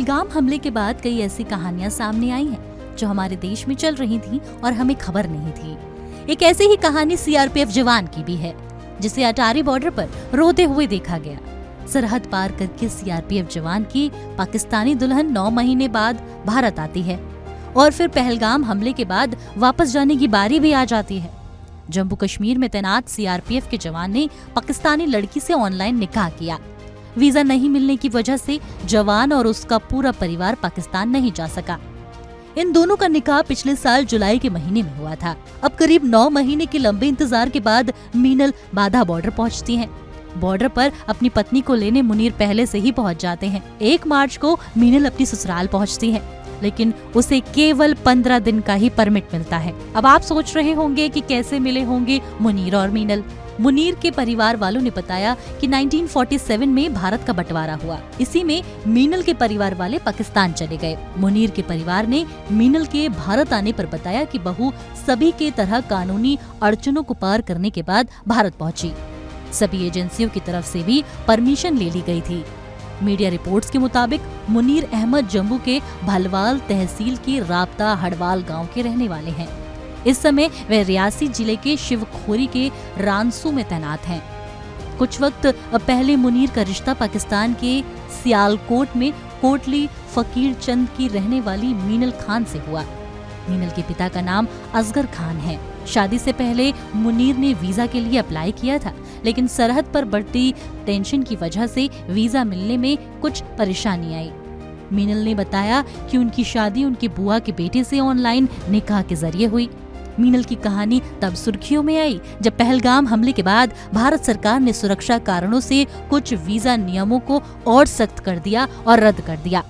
पहलगाम हमले के बाद कई ऐसी कहानियां सामने आई हैं जो हमारे देश में चल रही थी और हमें खबर नहीं थी। एक ऐसी ही कहानी सीआरपीएफ जवान की भी है जिसे अटारी बॉर्डर पर रोते हुए देखा गया। सरहद पार करके सीआरपीएफ जवान की पाकिस्तानी दुल्हन 9 महीने बाद भारत आती है और फिर पहलगाम हमले के बाद वापस जाने की बारी भी आ जाती है। जम्मू कश्मीर में तैनात सीआरपीएफ के जवान ने पाकिस्तानी लड़की से ऑनलाइन निकाह किया। वीजा नहीं मिलने की वजह से जवान और उसका पूरा परिवार पाकिस्तान नहीं जा सका। इन दोनों का निकाह पिछले साल जुलाई के महीने में हुआ था। अब करीब 9 महीने के लंबे इंतजार के बाद मीनल बाधा बॉर्डर पहुंचती हैं। बॉर्डर पर अपनी पत्नी को लेने मुनीर पहले से ही पहुंच जाते हैं। 1 मार्च को मीनल अपनी ससुराल पहुंचती है, लेकिन उसे केवल 15 दिन का ही परमिट मिलता है। अब आप सोच रहे होंगे कि कैसे मिले होंगे मुनीर और मीनल। मुनीर के परिवार वालों ने बताया कि 1947 में भारत का बंटवारा हुआ। इसी में मीनल के परिवार वाले पाकिस्तान चले गए। मुनीर के परिवार ने मीनल के भारत आने पर बताया कि बहू सभी के तरह कानूनी अड़चनों को पार करने के बाद भारत पहुंची। सभी एजेंसियों की तरफ से भी परमिशन ले ली गई थी। मीडिया रिपोर्ट्स के मुताबिक मुनीर अहमद जम्मू के भलवाल तहसील के राब्ता हड़वाल गांव के रहने वाले हैं। इस समय वे रियासी जिले के शिवखोरी के रानसू में तैनात हैं। कुछ वक्त पहले मुनीर का रिश्ता पाकिस्तान के सियालकोट में कोटली फकीर चंद की रहने वाली मीनल खान से हुआ। मीनल के पिता का नाम असगर खान है। शादी से पहले मुनीर ने वीजा के लिए अप्लाई किया था, लेकिन सरहद पर बढ़ती टेंशन की वजह से वीजा मिलने में कुछ परेशानी आई। मीनल ने बताया कि उनकी शादी उनकी बुआ के बेटे से ऑनलाइन निकाह के जरिए हुई। मीनल की कहानी तब सुर्खियों में आई जब पहलगाम हमले के बाद भारत सरकार ने सुरक्षा कारणों से कुछ वीजा नियमों को और सख्त कर दिया और रद्द कर दिया।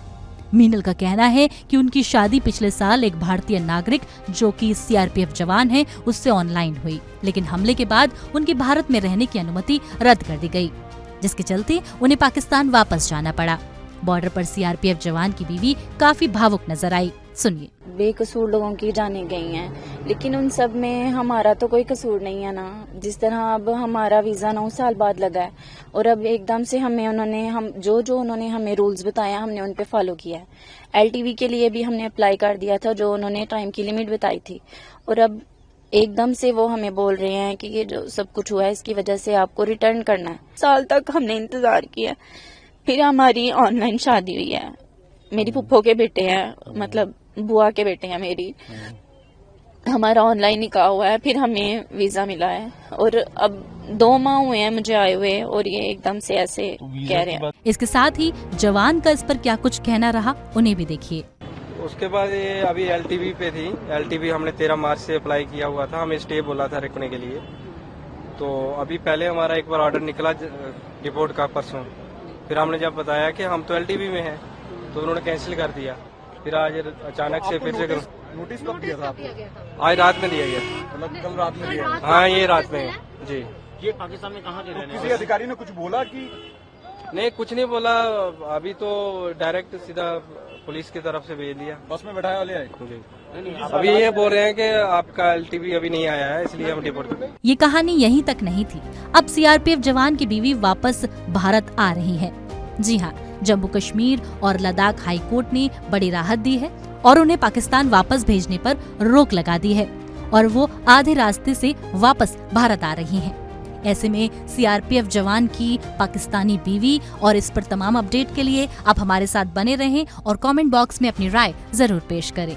मीनल का कहना है कि उनकी शादी पिछले साल एक भारतीय नागरिक जो कि सीआरपीएफ जवान है उससे ऑनलाइन हुई, लेकिन हमले के बाद उनकी भारत में रहने की अनुमति रद्द कर दी गई, जिसके चलते उन्हें पाकिस्तान वापस जाना पड़ा। बॉर्डर पर सीआरपीएफ जवान की बीवी काफी भावुक नजर आई। सुनिए। बेकसूर लोगों की जाने गई हैं, लेकिन उन सब में हमारा तो कोई कसूर नहीं है ना। जिस तरह अब हमारा वीजा 9 साल बाद लगा है और अब एकदम से हम जो उन्होंने हमें रूल्स बताया हमने उन पे फॉलो किया है। एलटीवी के लिए भी हमने अप्लाई कर दिया था जो उन्होंने टाइम की लिमिट बताई थी, और अब एकदम से वो हमें बोल रहे हैं कि ये जो सब कुछ हुआ है इसकी वजह से आपको रिटर्न करना है। साल तक हमने इंतजार किया, फिर हमारी ऑनलाइन शादी हुई है। मेरी फुप्पो के बेटे हैं, मतलब बुआ के बेटे हैं मेरी। हमारा ऑनलाइन निकाह हुआ है, फिर हमें वीजा मिला है और अब 2 माह हुए हैं मुझे आए हुए और ये एकदम से ऐसे कह रहे हैं। इसके साथ ही जवान का इस पर क्या कुछ कहना रहा उन्हें भी देखिए। उसके बाद ये अभी एलटीवी पे थी। एलटीवी हमने 13 मार्च से अप्लाई किया हुआ था, हमें स्टे बोला था रखने के लिए। तो अभी पहले हमारा एक बार ऑर्डर निकला डिपोर्ट का परसों, फिर हमने जब बताया कि हम तो एलटीवी में हैं तो उन्होंने कैंसिल कर दिया। फिर आज अचानक से फिर से नोटिस कब दिया था आपको? आज रात में दिया गया। मतलब कल रात में दिया? हाँ, ये रात में जी। ये पाकिस्तान में कहाँ के रहने वाले? किसी अधिकारी ने कुछ बोला कि नहीं? कुछ नहीं बोला। अभी तो डायरेक्ट सीधा पुलिस की तरफ से भेज दिया। बस में बैठाया वाले आए जी। अभी ये बोल रहे हैं कि आपका एलटीवी अभी नहीं आया है, इसलिए हम डिपोर्ट कर। ये कहानी यहीं तक नहीं थी। अब सीआरपीएफ जवान की बीवी वापस भारत आ रही है। जी हाँ, जम्मू कश्मीर और लद्दाख हाई कोर्ट ने बड़ी राहत दी है और उन्हें पाकिस्तान वापस भेजने पर रोक लगा दी है और वो आधे रास्ते से वापस भारत आ रही हैं। ऐसे में सीआरपीएफ जवान की पाकिस्तानी बीवी और इस पर तमाम अपडेट के लिए आप हमारे साथ बने रहें और कमेंट बॉक्स में अपनी राय जरूर पेश करें।